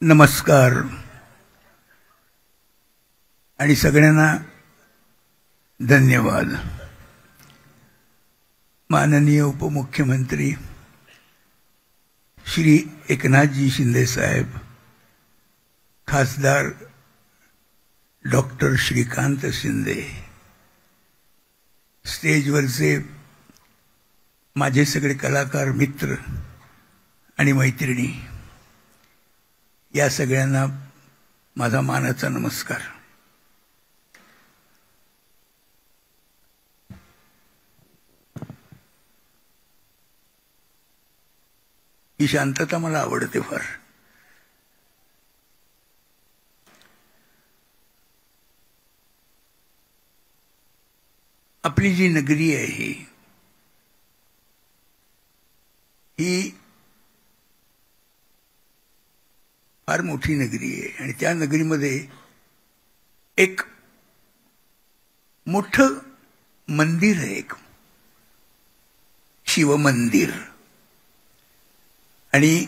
नमस्कार आणि सगळ्यांना धन्यवाद। माननीय उपमुख्यमंत्री श्री एकनाथजी शिंदे साहेब, खासदार डॉक्टर श्रीकांत शिंदे, स्टेजवरचे माझे सगळे कलाकार मित्र आणि मैत्रिणी, या सगळ्यांना माझा मानाचा नमस्कार। ही शांतता मला आवडते फार। आपली जी नगरी आहे ही फार मोठी नगरी आहे आणि त्या नगरीमध्ये एक मोठं मंदिर आहे, एक शिव मंदिर, आणि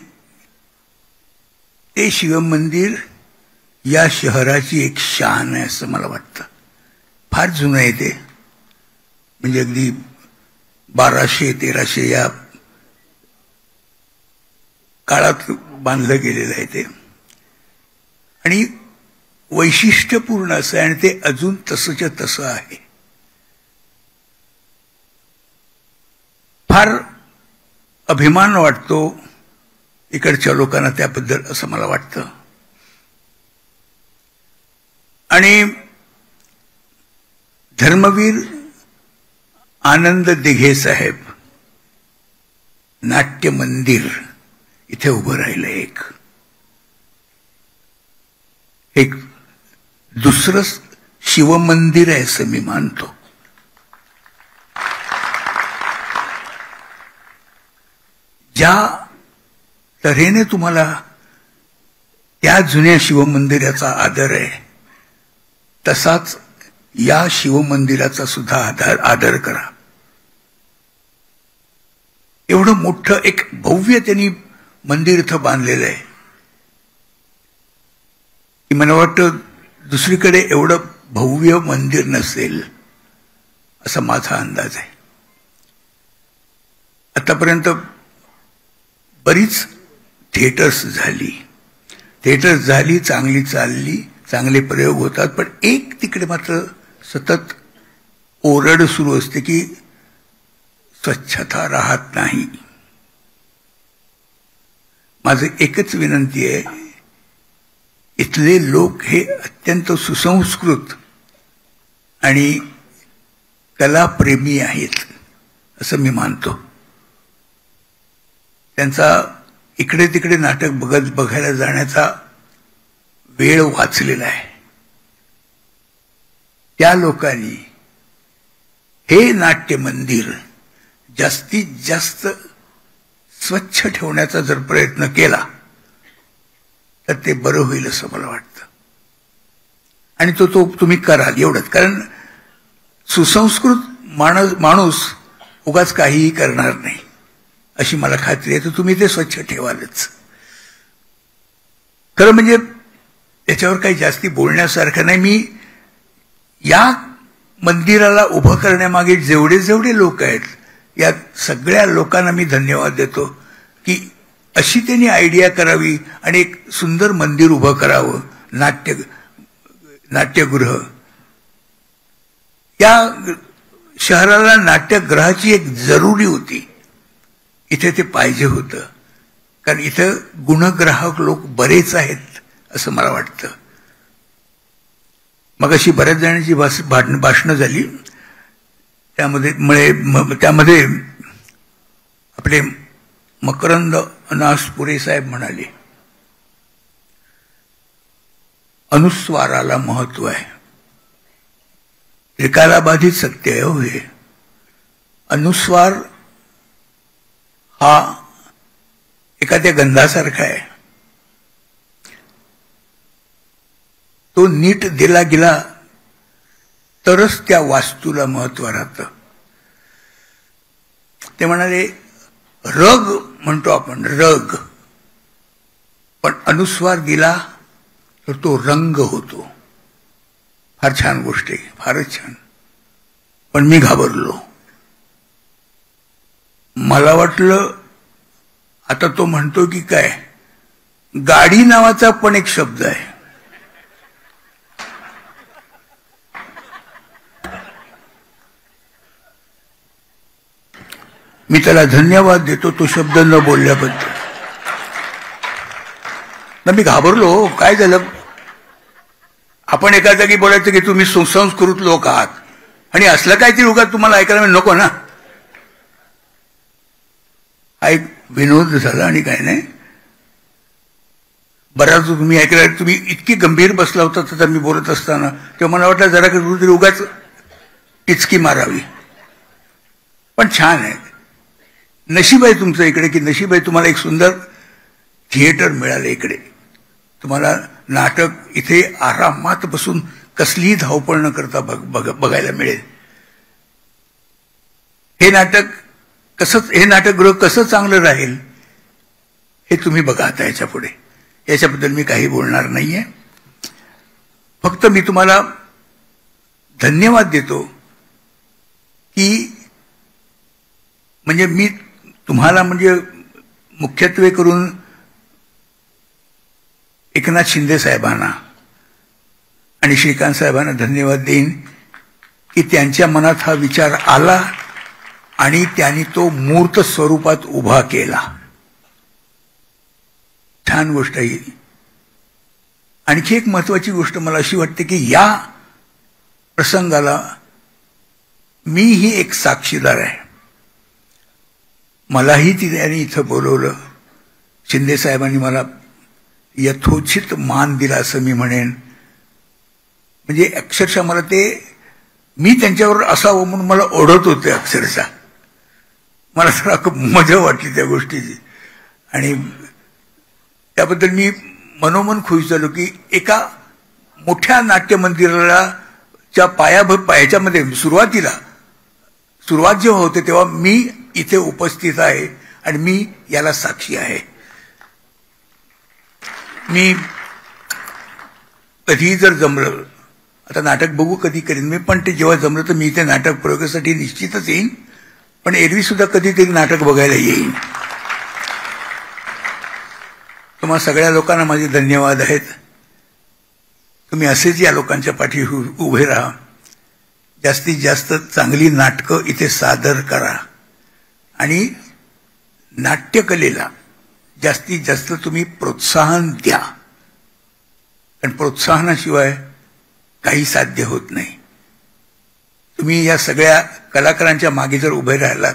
ते शिव मंदिर या शहराची एक शान आहे असं मला वाटतं। फार जुनं आहे ते, म्हणजे अगदी 1200-1300 या काळात बांधलं गेलेलं आहे ते, आणि वैशिष्ट्यपूर्ण असं आहे आणि ते अजून तसंच्या तसं आहे। फार अभिमान वाटतो इकडच्या लोकांना त्याबद्दल असं मला वाटतं। आणि धर्मवीर आनंद दिघे साहेब नाट्य मंदिर इथे उभं राहिलं, एक दुसरं शिवमंदिर आहे असं मी मानतो। ज्या तऱ्हेने तुम्हाला त्या जुन्या शिवमंदिराचा आदर आहे तसाच या शिवमंदिराचा सुद्धा आदर करा। एवढं मोठं एक भव्य त्यांनी मंदिर इथं बांधलेलं आहे की मला वाटतं दुसरीकडे एवढं भव्य मंदिर नसेल असा माझा अंदाज आहे। आतापर्यंत बरीच थिएटर्स झाली, चांगली चालली, चांगले प्रयोग होतात, पण एक तिकडे मात्र सतत ओरड सुरू असते की स्वच्छता राहत नाही। माझं एकच विनंती आहे, इथले लोक हे अत्यंत सुसंस्कृत आणि कलाप्रेमी आहेत असं मी मानतो। त्यांचा इकडे तिकडे नाटक बघायला जाण्याचा वेळ वाचलेला आहे। त्या लोकांनी हे नाट्य मंदिर जास्तीत जास्त स्वच्छ ठेवण्याचा जर प्रयत्न केला तर ते बरं होईल असं मला वाटतं, आणि तो तुम्ही कराल एवढंच। कारण सुसंस्कृत माणूस उगाच काहीही करणार नाही अशी मला खात्री आहे, तर तुम्ही ते स्वच्छ ठेवालच। खरं म्हणजे त्याच्यावर काही जास्ती बोलण्यासारखं नाही। मी या मंदिराला उभं करण्यामागे जेवढे लोक आहेत या सगळ्या लोकांना मी धन्यवाद देतो की अशी त्यांनी आयडिया करावी आणि एक सुंदर मंदिर उभं करावं, नाट्यगृह। या शहराला नाट्यगृहाची एक जरुरी होती, इथे ते पाहिजे होतं, कारण इथं गुणग्राहक लोक बरेच आहेत असं मला वाटतं। मग अशी बऱ्याच जणांची भाषणं झाली, त्यामध्ये आपले मकरंद अनासपुरे साहेब म्हणाले अनुस्वाराला महत्व आहे। त्रिकालाबाधित सत्य आहे हो हे। अनुस्वार हा एखाद्या गंधासारखा आहे, तो नीट दिला गेला तरच त्या वास्तूला महत्व राहतं। ते म्हणाले रग म्हणतो आपण, रग, पण अनुस्वार दिला तर तो रंग होतो. फार छान गोष्ट आहे, फारच छान. पण मी घाबरलो. मला वाटलं आता तो म्हणतो की काय, गाडी नावाचा पण एक शब्द आहे. मी त्याला धन्यवाद देतो तो शब्द न बोलल्याबद्दल. मी घाबरलो. काय झालं, आपण एका जागी बोलायचं की तुम्ही सुसंस्कृत लोक आहात आणि असलं काहीतरी उगाच तुम्हाला ऐकायला नको ना. हा एक विनोद झाला आणि काय नाही. बराच तुम्ही ऐकला, तुम्ही इतकी गंभीर बसला होता तर मी बोलत असताना तेव्हा मला वाटलं जरा कुठेतरी उगाच टिचकी मारावी. पण छान आहे, नशीब आहे तुमचं इकडे की नशीब आहे तुम्हाला एक सुंदर थिएटर मिळालं इकडे. तुम्हाला नाटक इथे आरामात बसून कसलीही धावपळ न करता बघायला मिळेल. हे नाटकगृह कसं चांगलं राहील हे तुम्ही बघा आता याच्या पुढे. याच्याबद्दल मी काही बोलणार नाहीये. फक्त मी तुम्हाला धन्यवाद देतो की म्हणजे मी तुम्हाला म्हणजे मुख्यत्वे करून एकनाथ शिंदे साहेबांना आणि श्रीकांत साहेबांना धन्यवाद देईन की त्यांच्या मनात हा विचार आला आणि त्यांनी तो मूर्त स्वरूपात उभा केला. छान गोष्ट आहे. आणखी एक महत्वाची गोष्ट मला अशी वाटते की या प्रसंगाला मीही एक साक्षीदार आहे. मलाही त्यांनी इथं बोलवलं. शिंदे साहेबांनी मला यथोचित मान दिला असं मी म्हणेन. म्हणजे अक्षरशः मला ते मी त्यांच्यावर असावं म्हणून मला ओढत होते अक्षरशः. मला जरा खूप मजा वाटली त्या गोष्टीची आणि त्याबद्दल मी मनोमन खुश झालो की एका मोठ्या नाट्य मंदिराला च्या पायाच्यामध्ये सुरुवात जेव्हा होते तेव्हा मी इथे उपस्थित आहे आणि मी याला साक्षी आहे. मी कधी जर जमलं, आता नाटक बघू कधी करीन मी, पण ते जेव्हा जमलं तर मी इथे नाटक प्रयोगासाठी निश्चितच येईन. पण एरवी सुद्धा कधीतरी नाटक बघायला येईन. तुम्हा सगळ्या लोकांना माझे धन्यवाद आहेत. तुम्ही असेच या लोकांच्या पाठी उभे राहा. जास्तीत जास्त चांगली नाटकं इथे सादर करा आणि नाट्यकलेला जास्तीत जास्त तुम्ही प्रोत्साहन द्या. कारण प्रोत्साहनाशिवाय काही साध्य होत नाही. तुम्ही या सगळ्या कलाकारांच्या मागे जर उभे राहिलात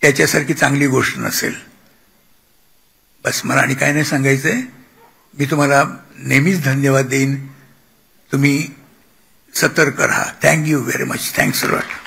त्याच्यासारखी चांगली गोष्ट नसेल. बस मला आणि काय नाही सांगायचंय. मी तुम्हाला नेहमीच धन्यवाद देईन. तुम्ही सतर्क राहा. Thank you very much. Thanks a lot.